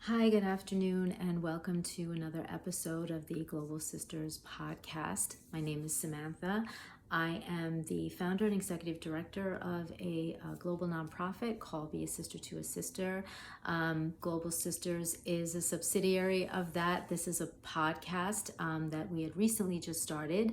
Hi, good afternoon, and welcome to another episode of the Global Sisters podcast. My name is Samantha. I am the founder and executive director of a global nonprofit called Be a Sister to a Sister. Global Sisters is a subsidiary of that. This is a podcast that we had recently just started,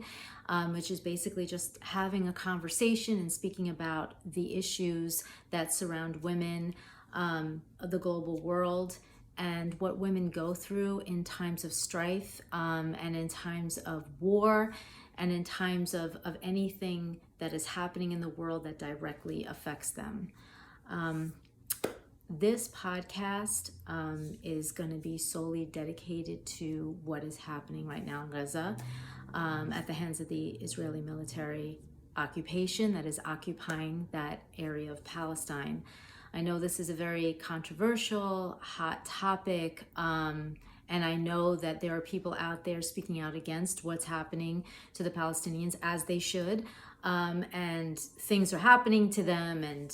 which is basically just having a conversation and speaking about the issues that surround women, of the global world, and what women go through in times of strife, and in times of war, and in times of anything that is happening in the world that directly affects them. This podcast is going to be solely dedicated to what is happening right now in Gaza, at the hands of the Israeli military occupation that is occupying that area of Palestine. I know this is a very controversial, hot topic, and I know that there are people out there speaking out against what's happening to the Palestinians, as they should, and things are happening to them, and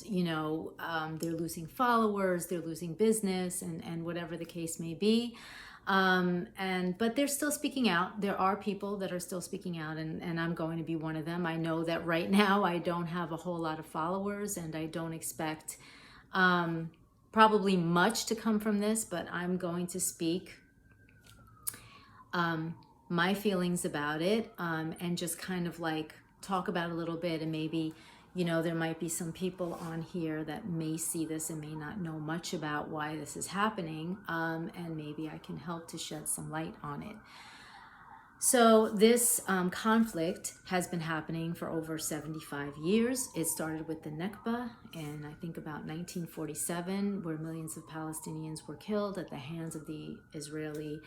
they're losing followers, they're losing business, and whatever the case may be. But they're still speaking out. There are people that are still speaking out, and I'm going to be one of them. I know that right now I don't have a whole lot of followers, and I don't expect probably much to come from this, but I'm going to speak my feelings about it, and just kind of like talk about it a little bit, and maybe there might be some people on here that may see this and may not know much about why this is happening, and maybe I can help to shed some light on it. So this conflict has been happening for over 75 years. It started with the Nakba in, I think, about 1947, where millions of Palestinians were killed at the hands of the Israeli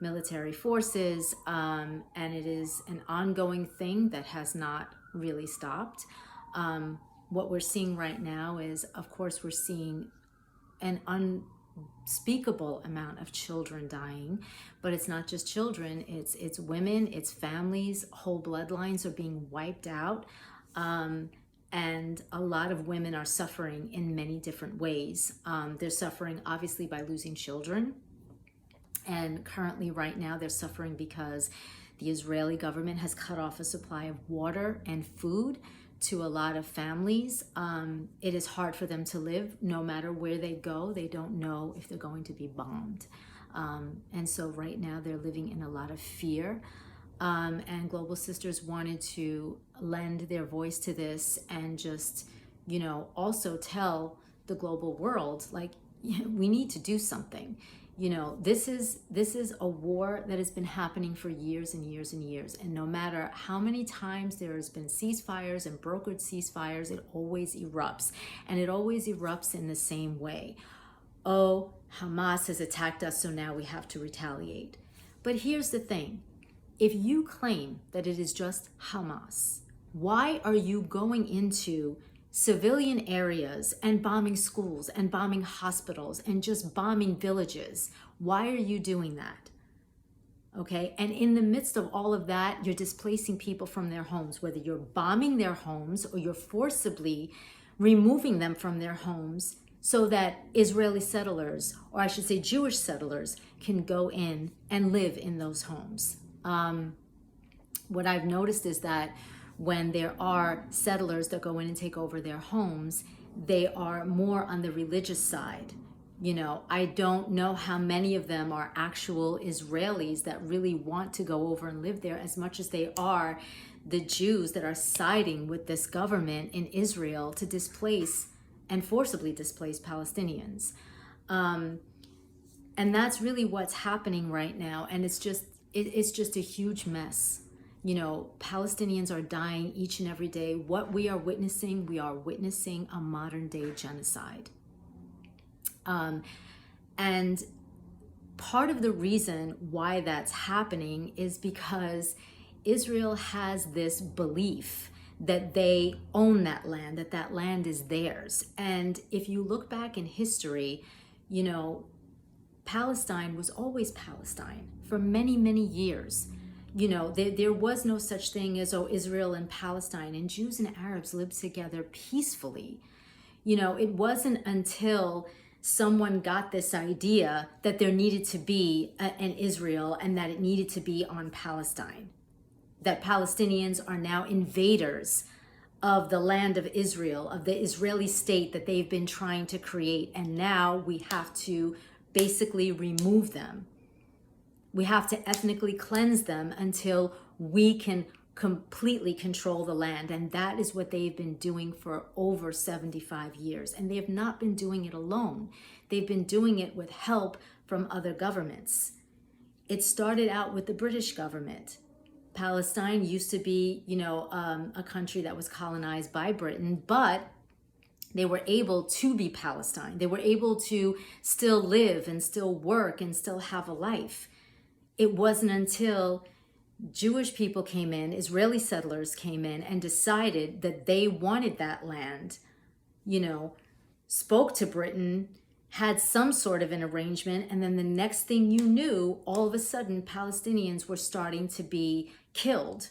military forces. And it is an ongoing thing that has not really stopped. What we're seeing right now is, of course, we're seeing an unspeakable amount of children dying, but it's not just children, it's women, it's families, whole bloodlines are being wiped out, and a lot of women are suffering in many different ways. They're suffering obviously by losing children, and currently right now they're suffering because the Israeli government has cut off a supply of water and food to a lot of families. It is hard for them to live. No matter where they go, they don't know if they're going to be bombed. And so right now they're living in a lot of fear. And Global Sisters wanted to lend their voice to this and just, also tell the global world, like, we need to do something. This is a war that has been happening for years and years and years. And no matter how many times there has been ceasefires and brokered ceasefires, it always erupts. And it always erupts in the same way. Oh, Hamas has attacked us, so now we have to retaliate. But here's the thing. If you claim that it is just Hamas, why are you going into civilian areas and bombing schools and bombing hospitals and just bombing villages? Why are you doing that? Okay, and in the midst of all of that, you're displacing people from their homes, whether you're bombing their homes or you're forcibly removing them from their homes so that Israeli settlers, or I should say Jewish settlers, can go in and live in those homes. What I've noticed is that when there are settlers that go in and take over their homes, they are more on the religious side. I don't know how many of them are actual Israelis that really want to go over and live there, as much as they are the Jews that are siding with this government in Israel to displace and forcibly displace Palestinians. And that's really what's happening right now. And it's just a huge mess. Palestinians are dying each and every day. What we are witnessing a modern day genocide. And part of the reason why that's happening is because Israel has this belief that they own that land, that land is theirs. And if you look back in history, Palestine was always Palestine for many, many years. There was no such thing as, Israel and Palestine, and Jews and Arabs lived together peacefully. It wasn't until someone got this idea that there needed to be an Israel and that it needed to be on Palestine. That Palestinians are now invaders of the land of Israel, of the Israeli state that they've been trying to create. And now we have to basically remove them. We have to ethnically cleanse them until we can completely control the land. And that is what they've been doing for over 75 years. And they have not been doing it alone. They've been doing it with help from other governments. It started out with the British government. Palestine used to be, a country that was colonized by Britain, but they were able to be Palestine. They were able to still live and still work and still have a life. It wasn't until Jewish people came in, Israeli settlers came in and decided that they wanted that land, spoke to Britain, had some sort of an arrangement, and then the next thing you knew, all of a sudden, Palestinians were starting to be killed,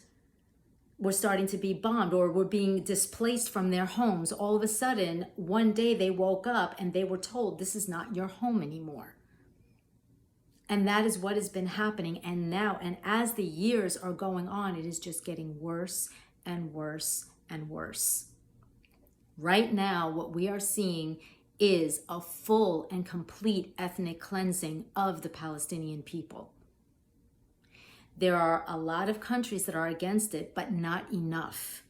were starting to be bombed, or were being displaced from their homes. All of a sudden, one day they woke up and they were told, this is not your home anymore. And that is what has been happening. And now, and as the years are going on, it is just getting worse and worse and worse. Right now, what we are seeing is a full and complete ethnic cleansing of the Palestinian people. There are a lot of countries that are against it, but not enough.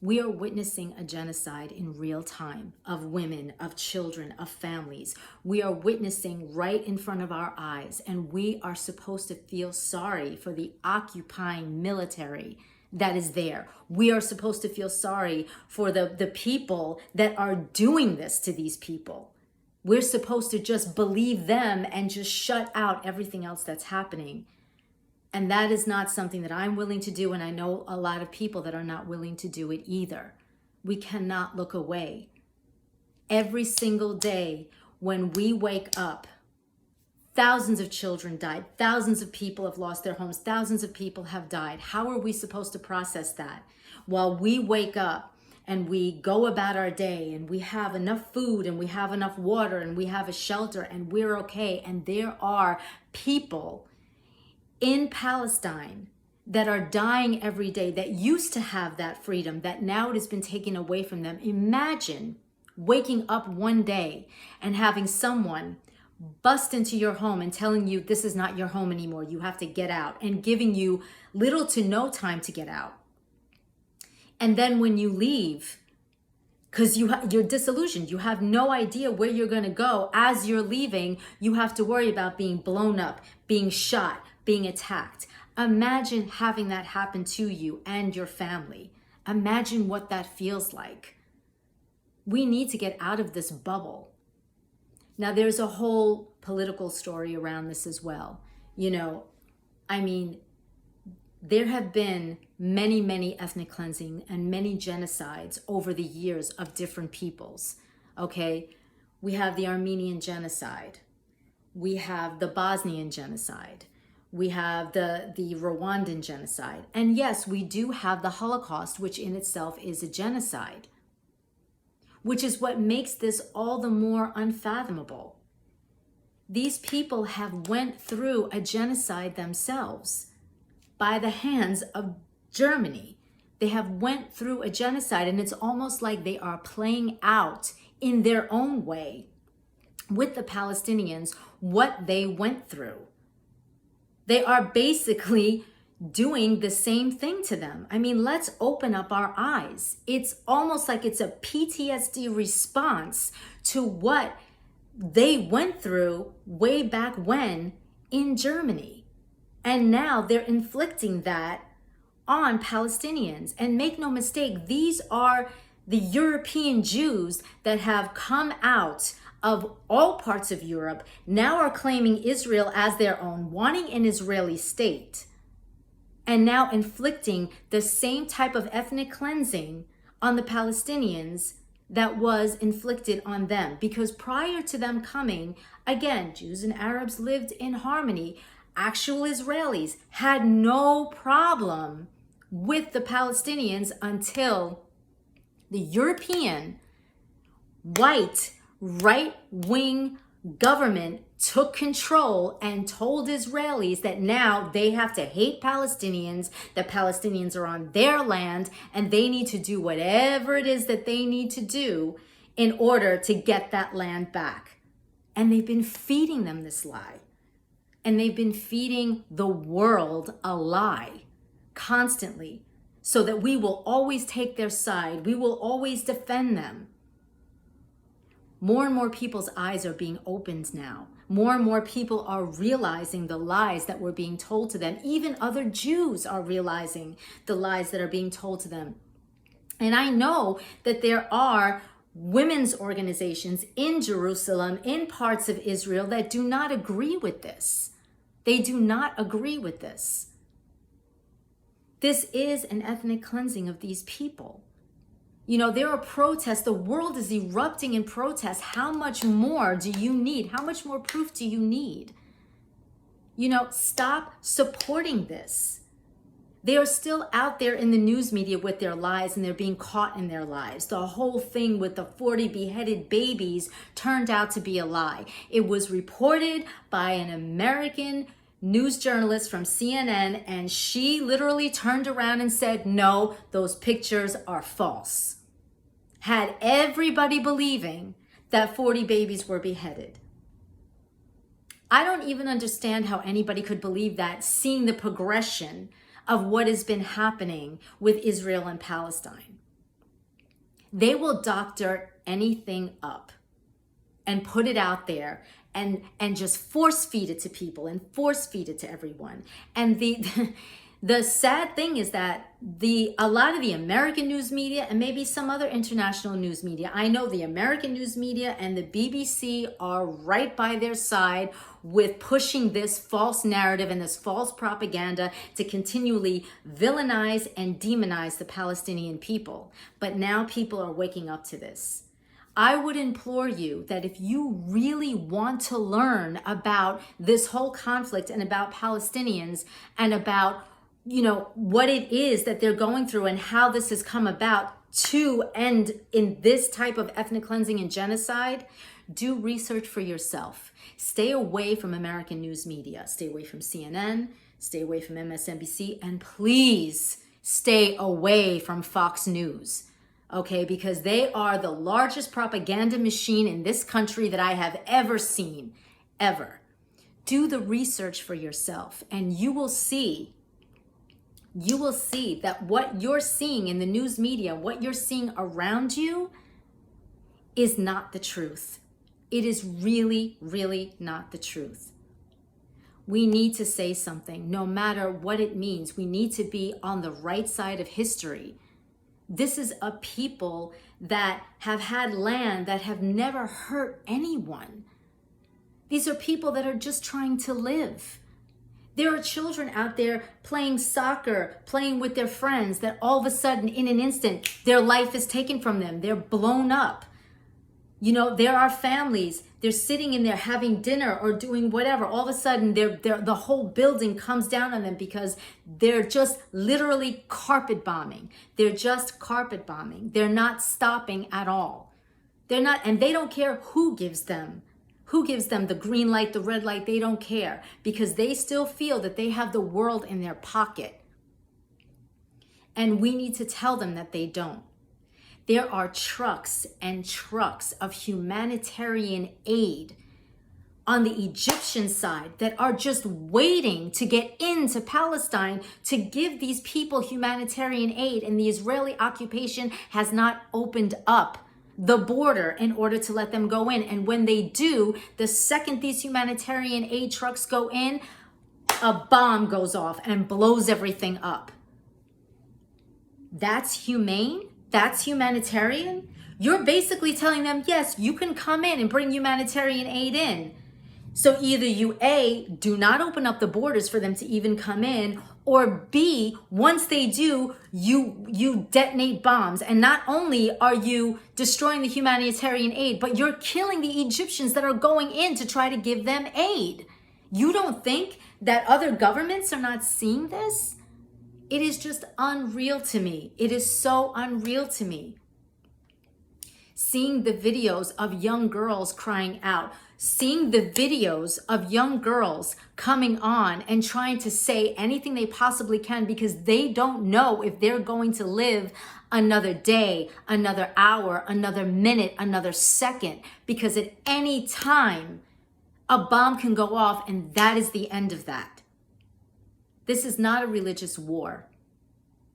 We are witnessing a genocide in real time of women, of children, of families. We are witnessing right in front of our eyes, and we are supposed to feel sorry for the occupying military that is there. We are supposed to feel sorry for the people that are doing this to these people. We're supposed to just believe them and just shut out everything else that's happening. And that is not something that I'm willing to do, and I know a lot of people that are not willing to do it either. We cannot look away. Every single day when we wake up, thousands of children died, thousands of people have lost their homes, thousands of people have died. How are we supposed to process that? While we wake up and we go about our day and we have enough food and we have enough water and we have a shelter and we're okay, and there are people in Palestine that are dying every day that used to have that freedom, that now it has been taken away from them. Imagine waking up one day and having someone bust into your home and telling you this is not your home anymore, you have to get out, and giving you little to no time to get out. And then when you leave, because you're disillusioned, you have no idea where you're going to go. As you're leaving, you have to worry about being blown up, being shot, being attacked. Imagine having that happen to you and your family. Imagine what that feels like. We need to get out of this bubble. Now, there's a whole political story around this as well. There have been many, many ethnic cleansing and many genocides over the years of different peoples, okay? We have the Armenian genocide. We have the Bosnian genocide. We have the Rwandan genocide. And yes, we do have the Holocaust, which in itself is a genocide, which is what makes this all the more unfathomable. These people have went through a genocide themselves by the hands of Germany. They have went through a genocide, and it's almost like they are playing out in their own way with the Palestinians what they went through. They are basically doing the same thing to them. Let's open up our eyes. It's almost like it's a PTSD response to what they went through way back when in Germany. And now they're inflicting that on Palestinians. And make no mistake, these are the European Jews that have come out of all parts of Europe, now are claiming Israel as their own, wanting an Israeli state, and now inflicting the same type of ethnic cleansing on the Palestinians that was inflicted on them. Because prior to them coming, again, Jews and Arabs lived in harmony. Actual Israelis had no problem with the Palestinians until the European, white, right-wing government took control and told Israelis that now they have to hate Palestinians, that Palestinians are on their land, and they need to do whatever it is that they need to do in order to get that land back. And they've been feeding them this lie. And they've been feeding the world a lie constantly, so that we will always take their side. We will always defend them. More and more people's eyes are being opened now. More and more people are realizing the lies that were being told to them. Even other Jews are realizing the lies that are being told to them. And I know that there are women's organizations in Jerusalem, in parts of Israel, that do not agree with this. They do not agree with this. This is an ethnic cleansing of these people. You know, there are protests. The world is erupting in protests. How much more do you need? How much more proof do you need? You know, stop supporting this. They are still out there in the news media with their lies, and they're being caught in their lies. The whole thing with the 40 beheaded babies turned out to be a lie. It was reported by an American news journalist from CNN, and she literally turned around and said, no, those pictures are false. Had everybody believing that 40 babies were beheaded. I don't even understand how anybody could believe that, seeing the progression of what has been happening with Israel and Palestine. They will doctor anything up and put it out there and just force feed it to people and force feed it to everyone. And the sad thing is that a lot of the American news media and maybe some other international news media, I know the American news media and the BBC are right by their side with pushing this false narrative and this false propaganda to continually villainize and demonize the Palestinian people. But now people are waking up to this. I would implore you that if you really want to learn about this whole conflict and about Palestinians and about, you know, what it is that they're going through and how this has come about to end in this type of ethnic cleansing and genocide, do research for yourself. Stay away from American news media. Stay away from CNN, stay away from MSNBC, and please stay away from Fox News. Okay, because they are the largest propaganda machine in this country that I have ever seen, ever. Do the research for yourself, and you will see that what you're seeing in the news media, what you're seeing around you is not the truth. It is really, really not the truth. We need to say something, no matter what it means. We need to be on the right side of history. This is a people that have had land that have never hurt anyone. These are people that are just trying to live. There are children out there playing soccer, playing with their friends, that all of a sudden, in an instant, their life is taken from them. They're blown up. You know, there are families, they're sitting in there having dinner or doing whatever. All of a sudden, the whole building comes down on them because they're just literally carpet bombing. They're just carpet bombing. They're not stopping at all. They're not, and they don't care who gives them the green light, the red light. They don't care, because they still feel that they have the world in their pocket. And we need to tell them that they don't. There are trucks and trucks of humanitarian aid on the Egyptian side that are just waiting to get into Palestine to give these people humanitarian aid, and the Israeli occupation has not opened up the border in order to let them go in. And when they do, the second these humanitarian aid trucks go in, a bomb goes off and blows everything up. That's humane? That's humanitarian? You're basically telling them, yes, you can come in and bring humanitarian aid in. So either you, A, do not open up the borders for them to even come in, or B, once they do, you detonate bombs. And not only are you destroying the humanitarian aid, but you're killing the Egyptians that are going in to try to give them aid. You don't think that other governments are not seeing this? It is just unreal to me. It is so unreal to me. seeing the videos of young girls crying out, seeing the videos of young girls coming on and trying to say anything they possibly can because they don't know if they're going to live another day, another hour, another minute, another second, because at any time a bomb can go off and that is the end of that. This is not a religious war.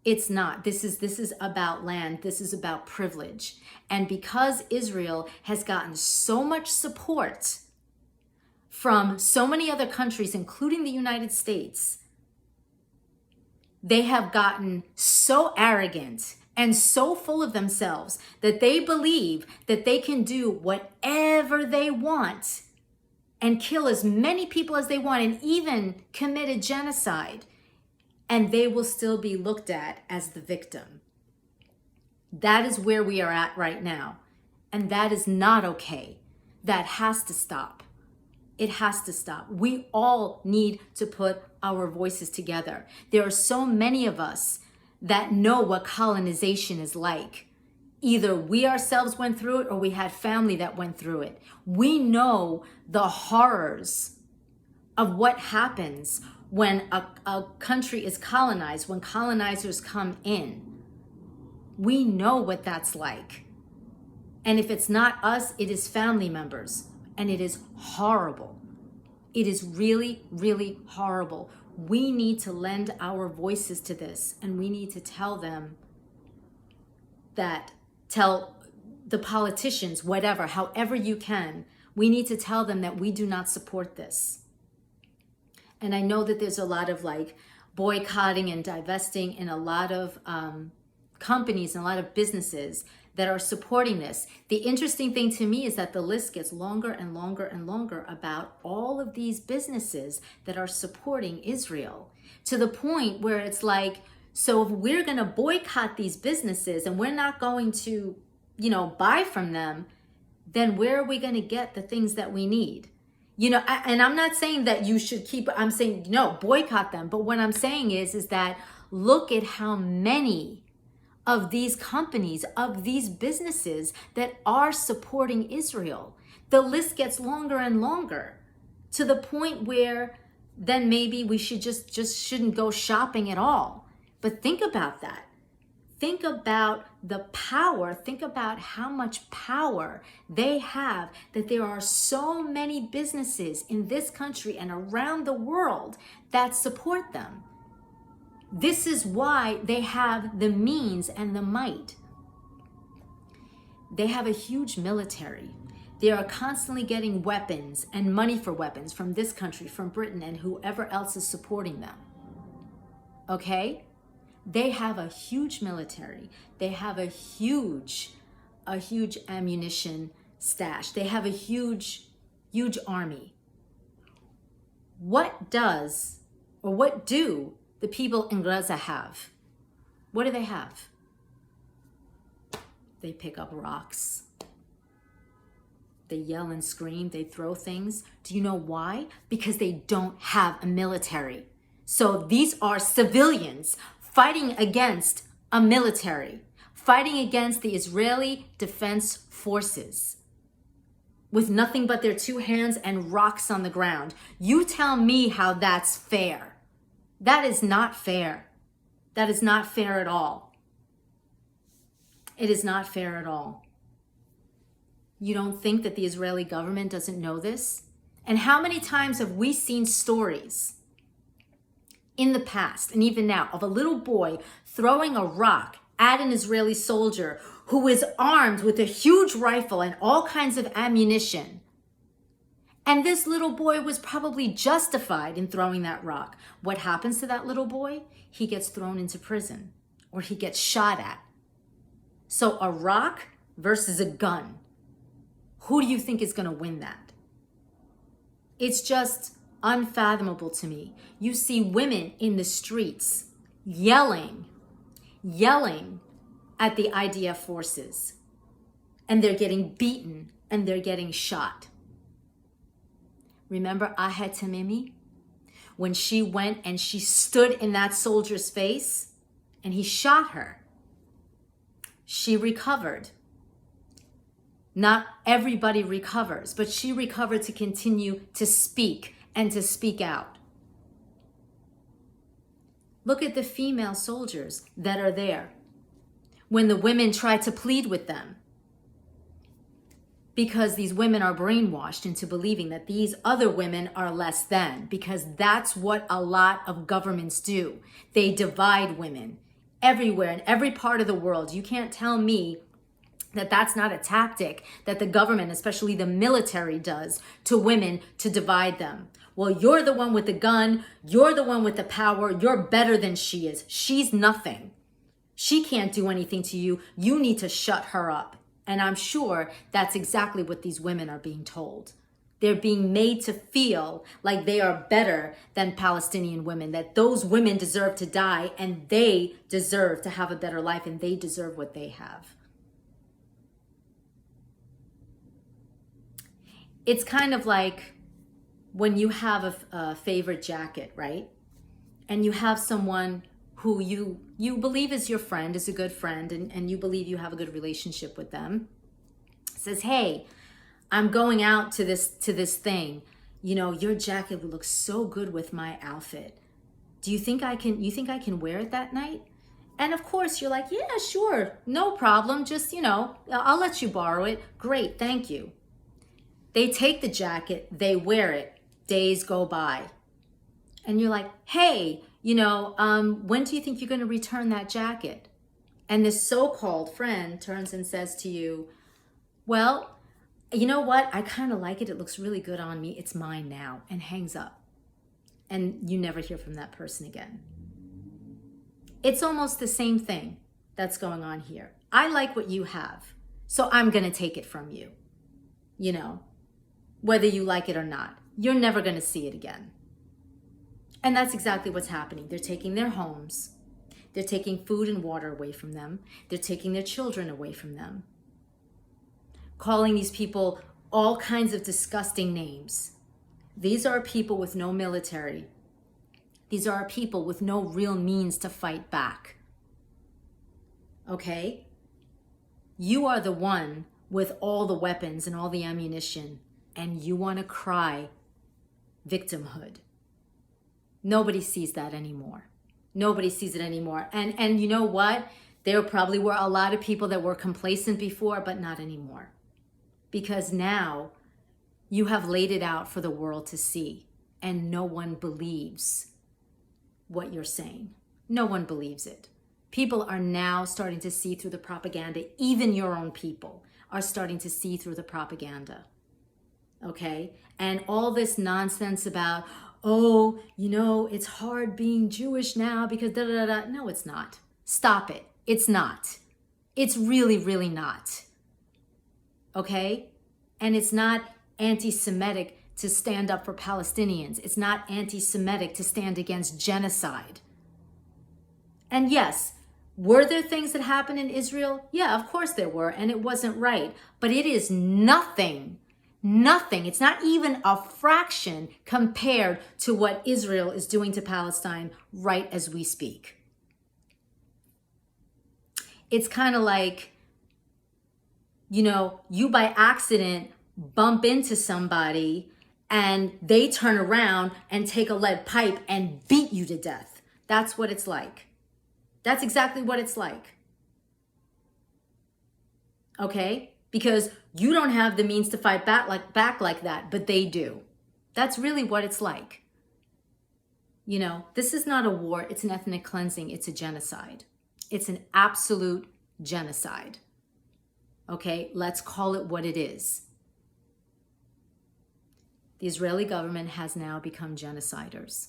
It's not. This is about land. This is about privilege. And because Israel has gotten so much support from so many other countries, including the United States, they have gotten so arrogant and so full of themselves that they believe that they can do whatever they want and kill as many people as they want and even commit a genocide, and they will still be looked at as the victim. That is where we are at right now. And that is not okay. That has to stop. It has to stop. We all need to put our voices together. There are so many of us that know what colonization is like. Either we ourselves went through it or we had family that went through it. We know the horrors of what happens when a country is colonized, when colonizers come in. We know what that's like. And if it's not us, it is family members. And it is horrible. It is really, really horrible. We need to lend our voices to this, and we need to tell them that, tell the politicians, whatever, however you can, we need to tell them that we do not support this. And I know that there's a lot of like boycotting and divesting in a lot of companies and a lot of businesses that are supporting this. The interesting thing to me is that the list gets longer and longer and longer about all of these businesses that are supporting Israel, to the point where it's like, so if we're going to boycott these businesses and we're not going to, buy from them, then where are we going to get the things that we need? And I'm not saying that you should I'm saying, no, boycott them. But what I'm saying is that look at how many of these companies, of these businesses that are supporting Israel. The list gets longer and longer, to the point where then maybe we should just shouldn't go shopping at all. But think about that. Think about the power. Think about how much power they have, that there are so many businesses in this country and around the world that support them. This is why they have the means and the might. They have a huge military. They are constantly getting weapons and money for weapons from this country, from Britain, and whoever else is supporting them. Okay? They have a huge military. They have a huge ammunition stash. They have a huge army. What do the people in Gaza have? What do they have? They pick up rocks. They yell and scream. They throw things. Do you know why? Because they don't have a military. So these are civilians fighting against a military, fighting against the Israeli Defense Forces with nothing but their two hands and rocks on the ground. You tell me how that's fair. That is not fair. That is not fair at all. It is not fair at all. You don't think that the Israeli government doesn't know this? And how many times have we seen stories in the past and even now of a little boy throwing a rock at an Israeli soldier who is armed with a huge rifle and all kinds of ammunition? And this little boy was probably justified in throwing that rock. What happens to that little boy? He gets thrown into prison, or he gets shot at. So a rock versus a gun. Who do you think is going to win that? It's just unfathomable to me. You see women in the streets yelling at the IDF forces, and they're getting beaten and they're getting shot. Remember Ahed Tamimi? When she went and she stood in that soldier's face and he shot her. She recovered. Not everybody recovers, but she recovered to continue to speak and to speak out. Look at the female soldiers that are there. When the women try to plead with them, because these women are brainwashed into believing that these other women are less than, because that's what a lot of governments do. They divide women everywhere in every part of the world. You can't tell me that that's not a tactic that the government, especially the military, does to women to divide them. Well, you're the one with the gun. You're the one with the power. You're better than she is. She's nothing. She can't do anything to you. You need to shut her up. And I'm sure that's exactly what these women are being told. They're being made to feel like they are better than Palestinian women, that those women deserve to die and they deserve to have a better life and they deserve what they have. It's kind of like when you have a favorite jacket, right? And you have someone who you believe is your friend, is a good friend, and you believe you have a good relationship with them, says, hey, I'm going out to this thing. You know, your jacket would look so good with my outfit. Do you think I can wear it that night? And of course you're like, yeah, sure, no problem. Just, I'll let you borrow it. Great, thank you. They take the jacket, they wear it, days go by. And you're like, hey, when do you think you're going to return that jacket? And this so-called friend turns and says to you, well, you know what? I kind of like it. It looks really good on me. It's mine now, and hangs up. And you never hear from that person again. It's almost the same thing that's going on here. I like what you have, so I'm going to take it from you. Whether you like it or not, you're never going to see it again. And that's exactly what's happening. They're taking their homes. They're taking food and water away from them. They're taking their children away from them. Calling these people all kinds of disgusting names. These are people with no military. These are people with no real means to fight back. Okay? You are the one with all the weapons and all the ammunition, and you want to cry victimhood. Nobody sees that anymore. Nobody sees it anymore. And you know what? There probably were a lot of people that were complacent before, but not anymore. Because now you have laid it out for the world to see, and no one believes what you're saying. No one believes it. People are now starting to see through the propaganda. Even your own people are starting to see through the propaganda. Okay? And all this nonsense about, oh, it's hard being Jewish now because da-da-da-da. No, it's not. Stop it. It's not. It's really, really not. Okay? And it's not anti-Semitic to stand up for Palestinians. It's not anti-Semitic to stand against genocide. And yes, were there things that happened in Israel? Yeah, of course there were, and it wasn't right. But it is nothing. It's not even a fraction compared to what Israel is doing to Palestine right as we speak. It's kind of like, you by accident bump into somebody and they turn around and take a lead pipe and beat you to death. That's what it's like. That's exactly what it's like. Okay? Because you don't have the means to fight back like that, but they do. That's really what it's like. This is not a war. It's an ethnic cleansing. It's a genocide. It's an absolute genocide. Okay? Let's call it what it is. The Israeli government has now become genociders.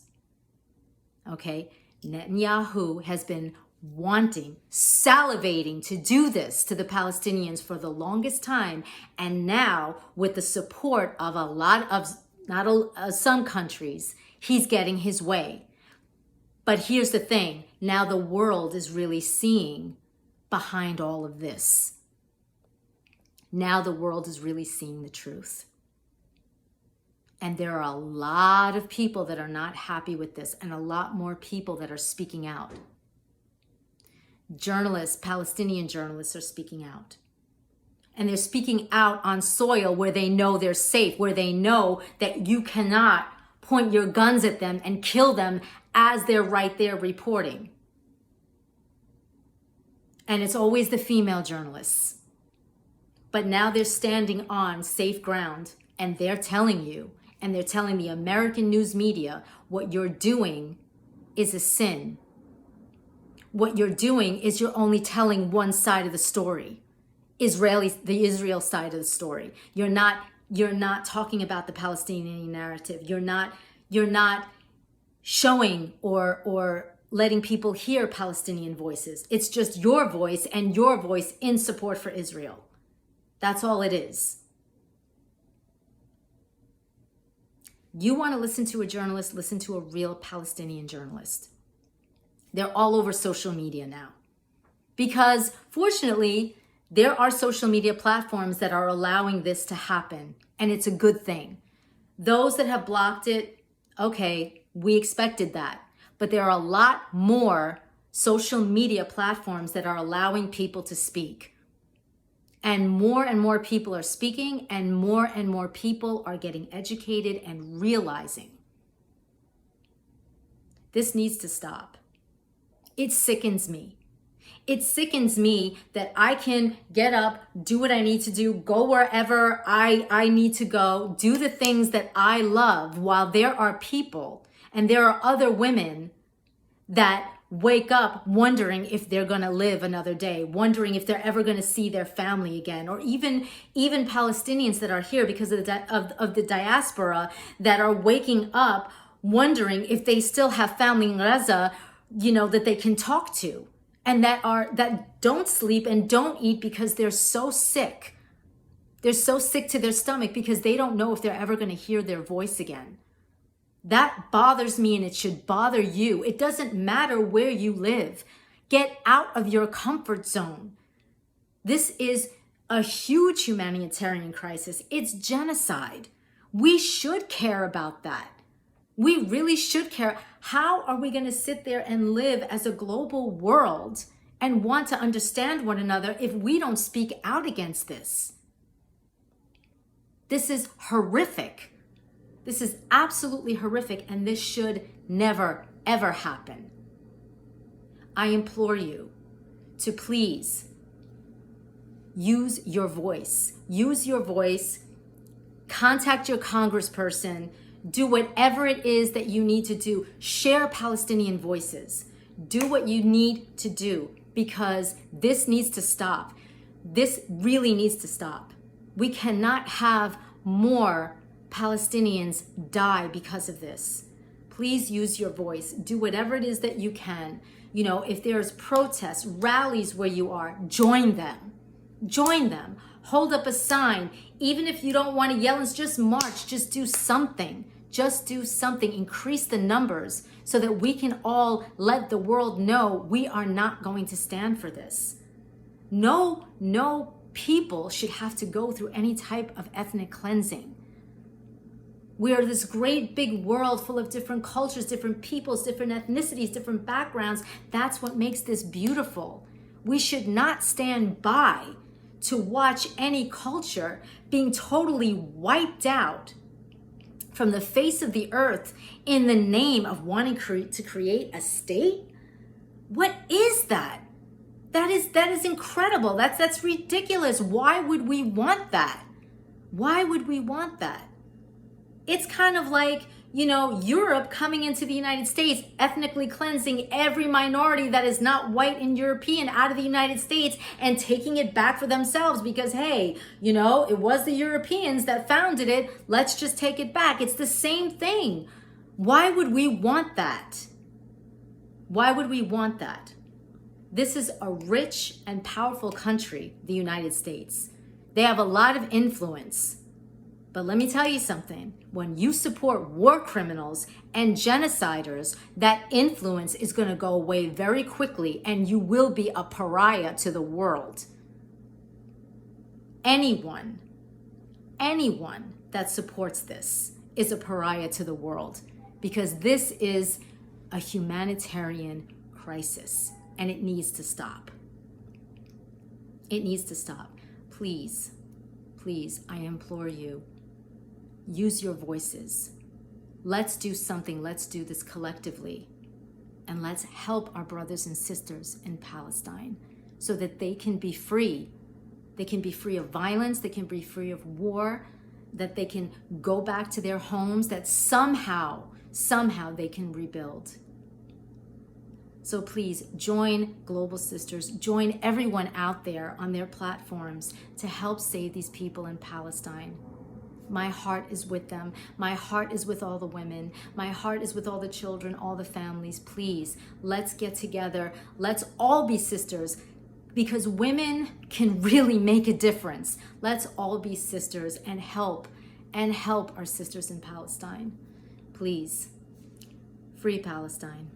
Okay? Netanyahu has been salivating to do this to the Palestinians for the longest time, and now with the support of a lot of some countries, he's getting his way. But here's the thing, now the world is really seeing behind all of this. Now the world is really seeing the truth. And there are a lot of people that are not happy with this, and a lot more people that are speaking out. Journalists, Palestinian journalists, are speaking out. And they're speaking out on soil where they know they're safe, where they know that you cannot point your guns at them and kill them as they're right there reporting. And it's always the female journalists. But now they're standing on safe ground, and they're telling you, and they're telling the American news media, what you're doing is a sin. What you're doing is you're only telling one side of the story. The Israel side of the story. You're not talking about the Palestinian narrative. You're not showing or letting people hear Palestinian voices. It's just your voice and your voice in support for Israel. That's all it is. You want to listen to a journalist, listen to a real Palestinian journalist. They're all over social media now. Because fortunately, there are social media platforms that are allowing this to happen, and it's a good thing. Those that have blocked it, okay, we expected that. But there are a lot more social media platforms that are allowing people to speak. And more people are speaking, and more people are getting educated and realizing this needs to stop. It sickens me. It sickens me that I can get up, do what I need to do, go wherever I need to go, do the things that I love, while there are people and there are other women that wake up wondering if they're going to live another day, wondering if they're ever going to see their family again, or even Palestinians that are here because of the diaspora that are waking up wondering if they still have family in Gaza, that they can talk to, and that don't sleep and don't eat because they're so sick. They're so sick to their stomach because they don't know if they're ever going to hear their voice again. That bothers me, and it should bother you. It doesn't matter where you live. Get out of your comfort zone. This is a huge humanitarian crisis. It's genocide. We should care about that. We really should care. How are we going to sit there and live as a global world and want to understand one another if we don't speak out against this? This is horrific. This is absolutely horrific, and this should never, ever happen. I implore you to please use your voice. Use your voice. Contact your congressperson. Do whatever it is that you need to do. Share Palestinian voices. Do what you need to do, because this needs to stop. This really needs to stop. We cannot have more Palestinians die because of this. Please use your voice. Do whatever it is that you can. If there's protests, rallies where you are, join them. Join them. Hold up a sign. Even if you don't want to yell and just march, just do something. Just do something. Increase the numbers so that we can all let the world know we are not going to stand for this. No people should have to go through any type of ethnic cleansing. We are this great big world full of different cultures, different peoples, different ethnicities, different backgrounds. That's what makes this beautiful. We should not stand by to watch any culture being totally wiped out from the face of the earth in the name of wanting to create a state. What is that? That is incredible. That's ridiculous. Why would we want that? Why would we want that? It's kind of like, Europe coming into the United States, ethnically cleansing every minority that is not white and European out of the United States and taking it back for themselves because, hey, it was the Europeans that founded it. Let's just take it back. It's the same thing. Why would we want that? Why would we want that? This is a rich and powerful country, the United States. They have a lot of influence. But let me tell you something. When you support war criminals and genociders, that influence is going to go away very quickly, and you will be a pariah to the world. Anyone that supports this is a pariah to the world, because this is a humanitarian crisis, and it needs to stop. It needs to stop. please, please, I implore you, use your voices. Let's do something. Let's do this collectively. And let's help our brothers and sisters in Palestine so that they can be free. They can be free of violence. They can be free of war. That they can go back to their homes. That somehow they can rebuild. So please join Global Sisters. Join everyone out there on their platforms to help save these people in Palestine. My heart is with them. My heart is with all the women. My heart is with all the children, all the families. Please, let's get together. Let's all be sisters, because women can really make a difference. Let's all be sisters and help our sisters in Palestine. Please, free Palestine.